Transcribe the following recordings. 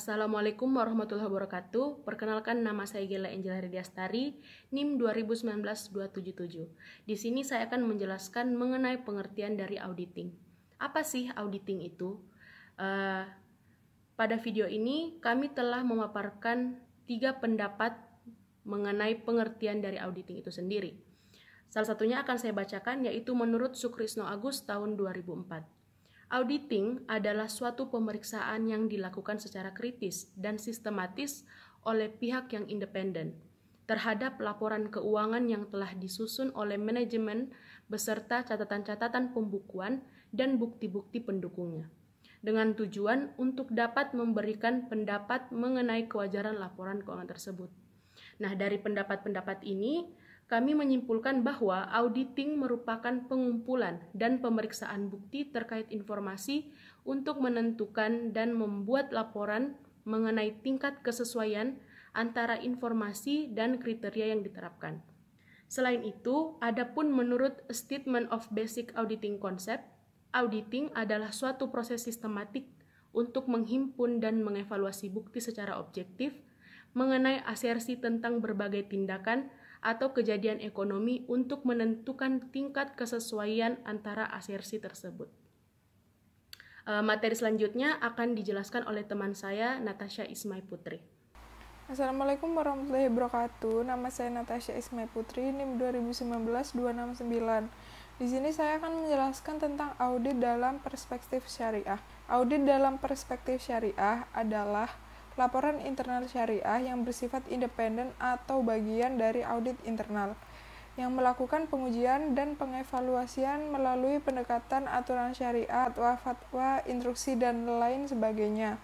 Assalamualaikum warahmatullahi wabarakatuh. Perkenalkan, nama saya Gela Angela Ridiastari, NIM 2019-277. Di sini saya akan menjelaskan mengenai pengertian dari auditing. Apa sih auditing itu? Pada video ini kami telah memaparkan 3 pendapat mengenai pengertian dari auditing itu sendiri. Salah satunya akan saya bacakan, yaitu menurut Sukrisno Agus tahun 2004. Auditing adalah suatu pemeriksaan yang dilakukan secara kritis dan sistematis oleh pihak yang independen terhadap laporan keuangan yang telah disusun oleh manajemen beserta catatan-catatan pembukuan dan bukti-bukti pendukungnya, dengan tujuan untuk dapat memberikan pendapat mengenai kewajaran laporan keuangan tersebut. Nah, dari pendapat-pendapat ini, kami menyimpulkan bahwa auditing merupakan pengumpulan dan pemeriksaan bukti terkait informasi untuk menentukan dan membuat laporan mengenai tingkat kesesuaian antara informasi dan kriteria yang diterapkan. Selain itu, adapun menurut Statement of Basic Auditing Concept, auditing adalah suatu proses sistematik untuk menghimpun dan mengevaluasi bukti secara objektif mengenai asersi tentang berbagai tindakan atau kejadian ekonomi untuk menentukan tingkat kesesuaian antara asersi tersebut. Materi selanjutnya akan dijelaskan oleh teman saya, Natasha Ismay Putri. Assalamualaikum warahmatullahi wabarakatuh. Nama saya Natasha Ismay Putri, NIM 2019-269. Di sini saya akan menjelaskan tentang audit dalam perspektif syariah. Audit dalam perspektif syariah adalah laporan internal syariah yang bersifat independen atau bagian dari audit internal, yang melakukan pengujian dan pengevaluasian melalui pendekatan aturan syariat, fatwa, instruksi, dan lain sebagainya,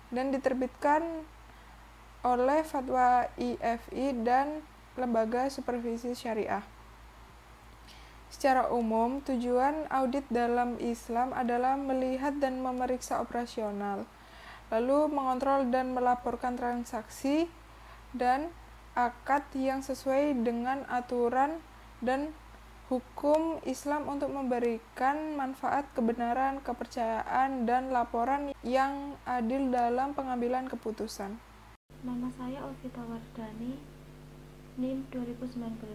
dan diterbitkan oleh fatwa IFI dan lembaga supervisi syariah. Secara umum, tujuan audit dalam Islam adalah melihat dan memeriksa operasional, lalu mengontrol dan melaporkan transaksi dan akad yang sesuai dengan aturan dan hukum Islam untuk memberikan manfaat, kebenaran, kepercayaan, dan laporan yang adil dalam pengambilan keputusan. Nama saya Ovita Wardani, NIM 2019 10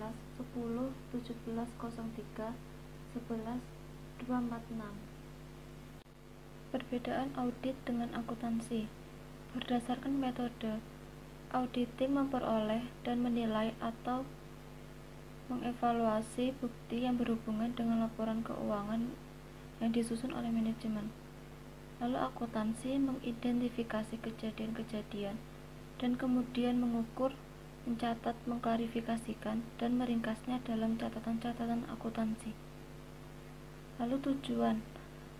1703 11 246. Perbedaan audit dengan akuntansi. Berdasarkan metode, auditing memperoleh dan menilai atau mengevaluasi bukti yang berhubungan dengan laporan keuangan yang disusun oleh manajemen. Lalu akuntansi mengidentifikasi kejadian-kejadian dan kemudian mengukur, mencatat, mengklarifikasikan, dan meringkasnya dalam catatan-catatan akuntansi. Lalu tujuan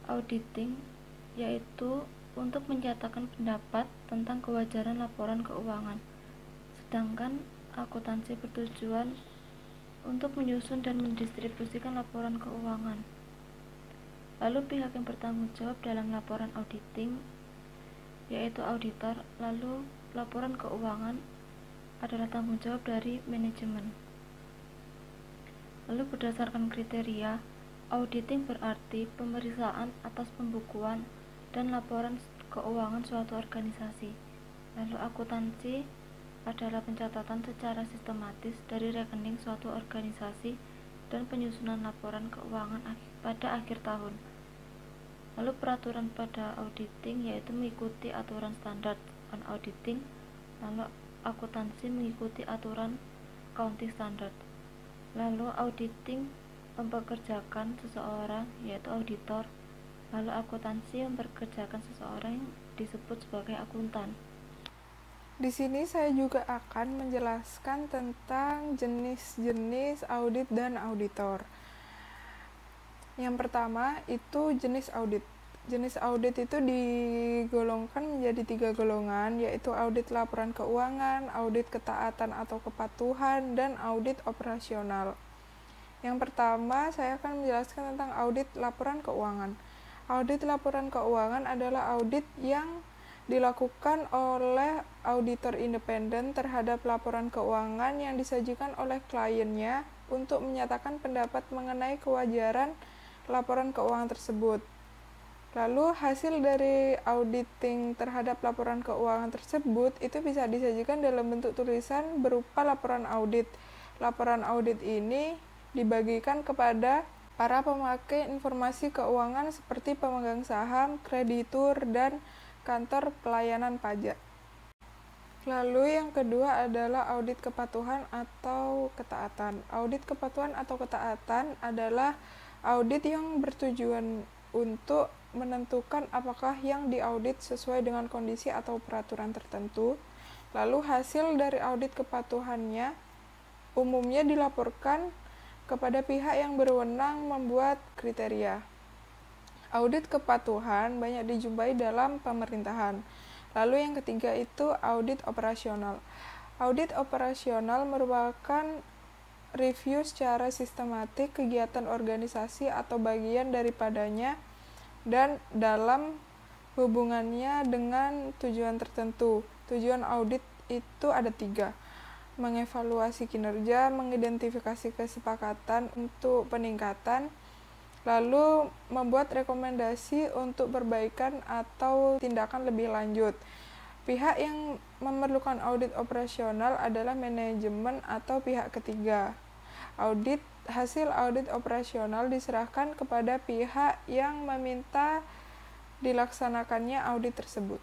auditing yaitu untuk menyatakan pendapat tentang kewajaran laporan keuangan, sedangkan akuntansi bertujuan untuk menyusun dan mendistribusikan laporan keuangan. Lalu pihak yang bertanggung jawab dalam laporan auditing yaitu auditor, lalu laporan keuangan adalah tanggung jawab dari manajemen. Lalu berdasarkan kriteria, auditing berarti pemeriksaan atas pembukuan dan laporan keuangan suatu organisasi. Lalu akuntansi adalah pencatatan secara sistematis dari rekening suatu organisasi dan penyusunan laporan keuangan pada akhir tahun. Lalu peraturan pada auditing yaitu mengikuti aturan standar on auditing, lalu akuntansi mengikuti aturan accounting standard. Lalu auditing mempekerjakan seseorang yaitu auditor, lalu akuntansi mempekerjakan seseorang yang disebut sebagai akuntan. Di sini saya juga akan menjelaskan tentang jenis-jenis audit dan auditor. Yang pertama itu jenis audit. Jenis audit itu digolongkan menjadi 3 golongan, yaitu audit laporan keuangan, audit ketaatan atau kepatuhan, dan audit operasional. Yang pertama, saya akan menjelaskan tentang audit laporan keuangan. Audit laporan keuangan adalah audit yang dilakukan oleh auditor independen terhadap laporan keuangan yang disajikan oleh kliennya untuk menyatakan pendapat mengenai kewajaran laporan keuangan tersebut. Lalu hasil dari auditing terhadap laporan keuangan tersebut itu bisa disajikan dalam bentuk tulisan berupa laporan audit. Laporan audit ini dibagikan kepada para pemakai informasi keuangan seperti pemegang saham, kreditur, dan kantor pelayanan pajak. Lalu yang kedua adalah audit kepatuhan atau ketaatan. Audit kepatuhan atau ketaatan adalah audit yang bertujuan untuk menentukan apakah yang diaudit sesuai dengan kondisi atau peraturan tertentu. Lalu hasil dari audit kepatuhannya umumnya dilaporkan kepada pihak yang berwenang membuat kriteria. Audit kepatuhan banyak dijumpai dalam pemerintahan. Lalu yang ketiga itu audit operasional. Audit operasional merupakan review secara sistematik kegiatan organisasi atau bagian daripadanya dan dalam hubungannya dengan tujuan tertentu. Tujuan audit itu ada 3. Mengevaluasi kinerja, mengidentifikasi kesepakatan untuk peningkatan, lalu membuat rekomendasi untuk perbaikan atau tindakan lebih lanjut. Pihak yang memerlukan audit operasional adalah manajemen atau pihak ketiga. Hasil audit operasional diserahkan kepada pihak yang meminta dilaksanakannya audit tersebut.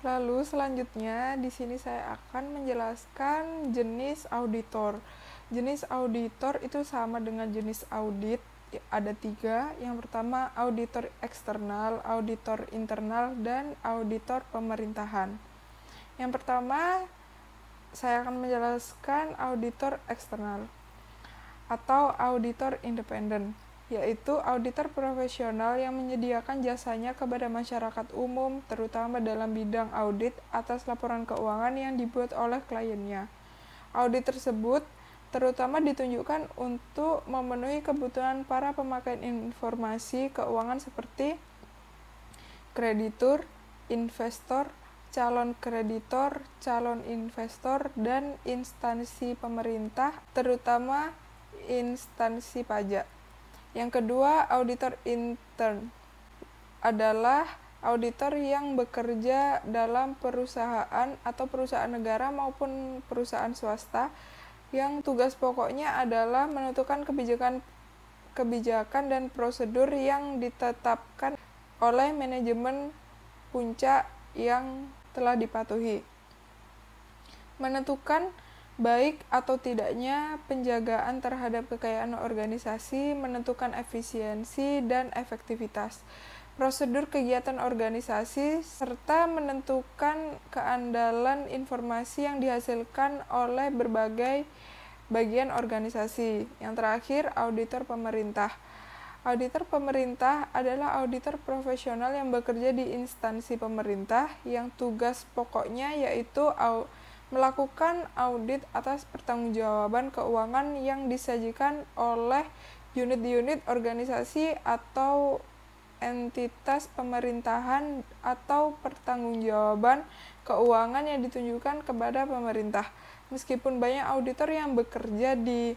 Lalu selanjutnya di sini saya akan menjelaskan jenis auditor. Jenis auditor itu sama dengan jenis audit, ada 3. Yang pertama auditor eksternal, auditor internal, dan auditor pemerintahan. Yang pertama saya akan menjelaskan auditor eksternal atau auditor independen, yaitu auditor profesional yang menyediakan jasanya kepada masyarakat umum, terutama dalam bidang audit atas laporan keuangan yang dibuat oleh kliennya. Audit tersebut terutama ditunjukkan untuk memenuhi kebutuhan para pemakai informasi keuangan seperti kreditur, investor, calon kreditor, calon investor, dan instansi pemerintah, terutama instansi pajak. Yang kedua, auditor intern adalah auditor yang bekerja dalam perusahaan atau perusahaan negara maupun perusahaan swasta yang tugas pokoknya adalah menentukan kebijakan dan prosedur yang ditetapkan oleh manajemen puncak yang telah dipatuhi. Menentukan baik atau tidaknya penjagaan terhadap kekayaan organisasi, menentukan efisiensi dan efektivitas prosedur kegiatan organisasi, serta menentukan keandalan informasi yang dihasilkan oleh berbagai bagian organisasi. Yang terakhir, auditor pemerintah. Auditor pemerintah adalah auditor profesional yang bekerja di instansi pemerintah yang tugas pokoknya yaitu melakukan audit atas pertanggungjawaban keuangan yang disajikan oleh unit-unit organisasi atau entitas pemerintahan atau pertanggungjawaban keuangan yang ditunjukkan kepada pemerintah. Meskipun banyak auditor yang bekerja di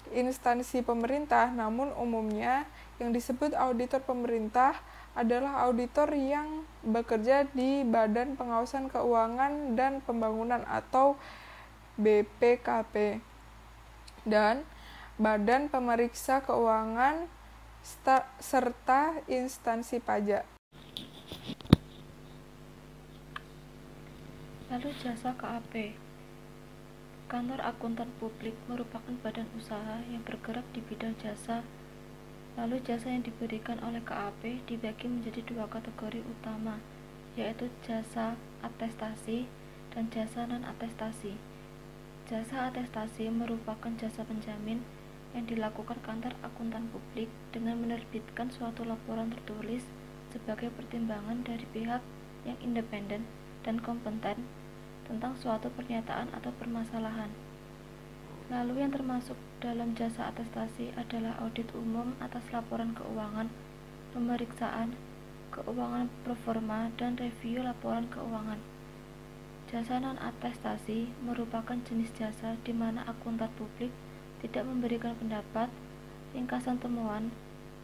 instansi pemerintah, namun umumnya yang disebut auditor pemerintah adalah auditor yang bekerja di Badan Pengawasan Keuangan dan Pembangunan atau BPKP dan Badan Pemeriksa Keuangan serta instansi pajak. Lalu jasa KAP. Kantor Akuntan Publik merupakan badan usaha yang bergerak di bidang jasa. Lalu jasa yang diberikan oleh KAP dibagi menjadi 2 kategori utama, yaitu jasa atestasi dan jasa non-atestasi. Jasa atestasi merupakan jasa penjamin yang dilakukan kantor akuntan publik dengan menerbitkan suatu laporan tertulis sebagai pertimbangan dari pihak yang independen dan kompeten tentang suatu pernyataan atau permasalahan. Lalu yang termasuk dalam jasa atestasi adalah audit umum atas laporan keuangan, pemeriksaan keuangan proforma, dan review laporan keuangan. Jasa non-atestasi merupakan jenis jasa di mana akuntan publik tidak memberikan pendapat, ringkasan temuan,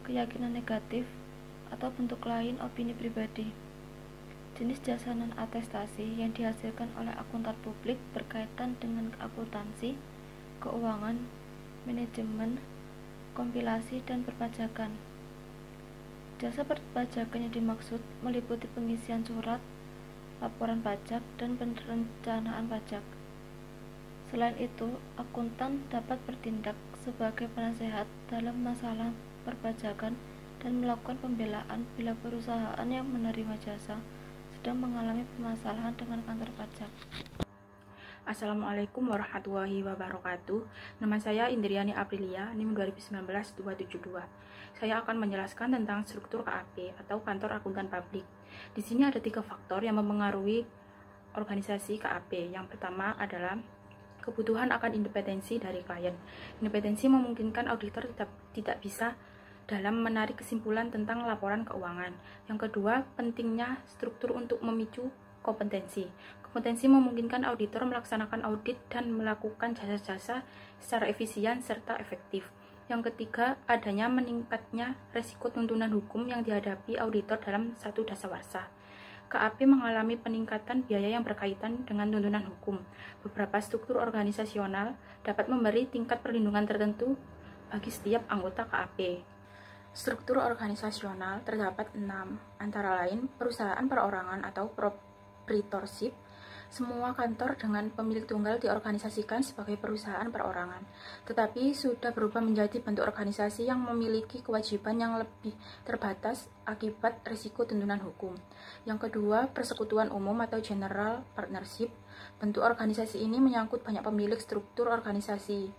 keyakinan negatif, atau bentuk lain opini pribadi. Jenis jasa non-atestasi yang dihasilkan oleh akuntan publik berkaitan dengan akuntansi, keuangan, manajemen, kompilasi, dan perpajakan. Jasa perpajakan yang dimaksud meliputi pengisian surat, laporan pajak, dan perencanaan pajak. Selain itu, akuntan dapat bertindak sebagai penasehat dalam masalah perpajakan dan melakukan pembelaan bila perusahaan yang menerima jasa sedang mengalami permasalahan dengan kantor pajak. Assalamualaikum warahmatullahi wabarakatuh. Nama saya Indriani Aprilia, NIM 2019-272. Saya akan menjelaskan tentang struktur KAP atau Kantor Akuntan Publik. Di sini ada 3 faktor yang mempengaruhi organisasi KAP. Yang pertama adalah kebutuhan akan independensi dari klien. Independensi memungkinkan auditor tidak bisa dalam menarik kesimpulan tentang laporan keuangan. Yang kedua, pentingnya struktur untuk memicu kompetensi. Kompetensi memungkinkan auditor melaksanakan audit dan melakukan jasa-jasa secara efisien serta efektif. Yang ketiga, adanya meningkatnya resiko tuntunan hukum yang dihadapi auditor dalam satu dasawarsa. KAP mengalami peningkatan biaya yang berkaitan dengan tuntunan hukum. Beberapa struktur organisasional dapat memberi tingkat perlindungan tertentu bagi setiap anggota KAP. Struktur organisasional terdapat 6, antara lain perusahaan perorangan atau proprietorship. Semua kantor dengan pemilik tunggal diorganisasikan sebagai perusahaan perorangan, tetapi sudah berubah menjadi bentuk organisasi yang memiliki kewajiban yang lebih terbatas akibat risiko tuntunan hukum. Yang kedua, persekutuan umum atau general partnership. Bentuk organisasi ini menyangkut banyak pemilik. Struktur organisasi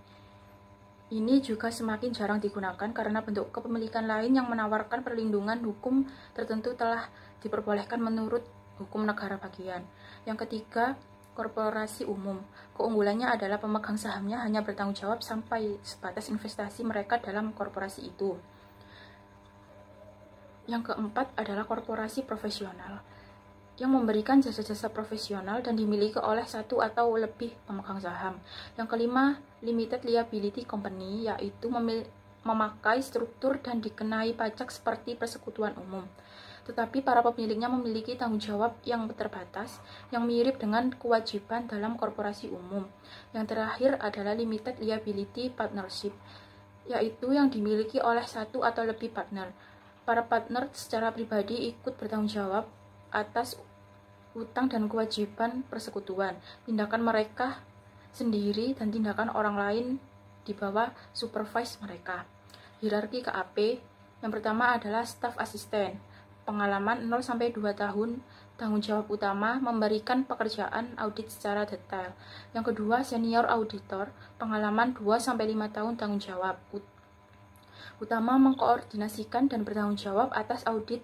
ini juga semakin jarang digunakan karena bentuk kepemilikan lain yang menawarkan perlindungan hukum tertentu telah diperbolehkan menurut hukum negara bagian. Yang ketiga, korporasi umum. Keunggulannya adalah pemegang sahamnya hanya bertanggung jawab sampai sebatas investasi mereka dalam korporasi itu. Yang keempat adalah korporasi profesional, yang memberikan jasa-jasa profesional dan dimiliki oleh satu atau lebih pemegang saham. Yang kelima, limited liability company, yaitu memakai struktur dan dikenai pajak seperti persekutuan umum, tetapi para pemiliknya memiliki tanggung jawab yang terbatas, yang mirip dengan kewajiban dalam korporasi umum. Yang terakhir adalah limited liability partnership, yaitu yang dimiliki oleh satu atau lebih partner. Para partner secara pribadi ikut bertanggung jawab atas utang dan kewajiban persekutuan, tindakan mereka sendiri dan tindakan orang lain di bawah supervise mereka. Hierarki KAP, yang pertama adalah staf asisten, pengalaman 0-2 tahun, tanggung jawab utama memberikan pekerjaan audit secara detail. Yang kedua, senior auditor, pengalaman 2-5 tahun, tanggung jawab utama mengkoordinasikan dan bertanggung jawab atas audit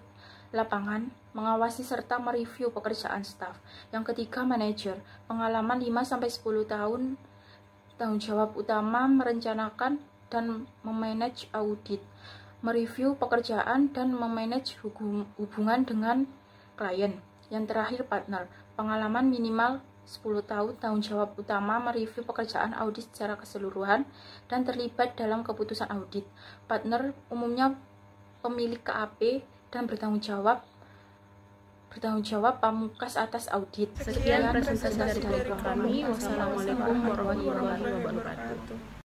lapangan, mengawasi serta mereview pekerjaan staf. Yang ketiga, manajer, pengalaman 5-10 tahun, tanggung jawab utama merencanakan dan memanage audit, mereview pekerjaan dan memanage hubungan dengan klien. Yang terakhir, partner, pengalaman minimal 10 tahun, tanggung jawab utama mereview pekerjaan audit secara keseluruhan dan terlibat dalam keputusan audit. Partner umumnya pemilik KAP dan bertanggung jawab pamungkas atas audit. Sekian presentasi dari kami. Wassalamualaikum warahmatullahi wabarakatuh.